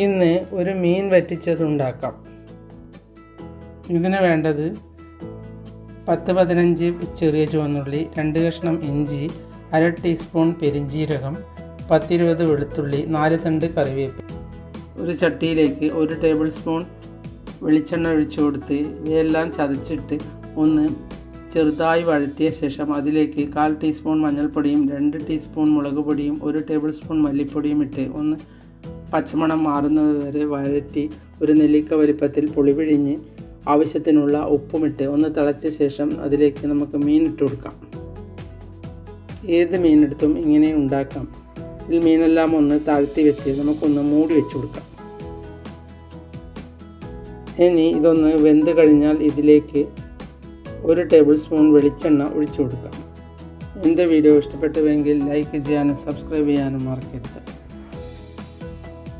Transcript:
ഇന്ന് ഒരു മീൻ വറ്റിച്ചത് ഉണ്ടാക്കാം. ഇതിന് വേണ്ടത് 10-15 ചെറിയ ചുവന്നുള്ളി, 2 കഷ്ണം ഇഞ്ചി, 1/2 ടീസ്പൂൺ പെരിഞ്ജീരകം, 10-20 വെളുത്തുള്ളി, 4 തണ്ട് കറിവേപ്പില. ഒരു ചട്ടിയിലേക്ക് 1 ടേബിൾ സ്പൂൺ വെളിച്ചെണ്ണ ഒഴിച്ചു കൊടുത്ത് ഇവയെല്ലാം ചതച്ചിട്ട് ഒന്ന് ചെറുതായി വഴറ്റിയ ശേഷം അതിലേക്ക് 1/4 ടീസ്പൂൺ മഞ്ഞൾപ്പൊടിയും 2 ടീസ്പൂൺ മുളക് പൊടിയും 1 ടേബിൾ സ്പൂൺ മല്ലിപ്പൊടിയും ഇട്ട് ഒന്ന് പച്ചമണം മാറുന്നത് വരെ വഴറ്റി ഒരു നെല്ലിക്ക വലിപ്പത്തിൽ പുളി പിഴിഞ്ഞ് ആവശ്യത്തിനുള്ള ഉപ്പുമിട്ട് ഒന്ന് തിളച്ച ശേഷം അതിലേക്ക് നമുക്ക് മീൻ ഇട്ട് കൊടുക്കാം. ഏത് മീനെടുത്തും ഇങ്ങനെ ഉണ്ടാക്കാം. ഇതിൽ മീനെല്ലാം ഒന്ന് താഴ്ത്തി വെച്ച് നമുക്കൊന്ന് മൂടി വെച്ച് കൊടുക്കാം. ഇനി ഇതൊന്ന് വെന്ത് കഴിഞ്ഞാൽ ഇതിലേക്ക് 1 ടേബിൾ സ്പൂൺ വെളിച്ചെണ്ണ ഒഴിച്ചു കൊടുക്കാം. എൻ്റെ വീഡിയോ ഇഷ്ടപ്പെട്ടുവെങ്കിൽ ലൈക്ക് ചെയ്യാനും സബ്സ്ക്രൈബ് ചെയ്യാനും മറക്കരുത്.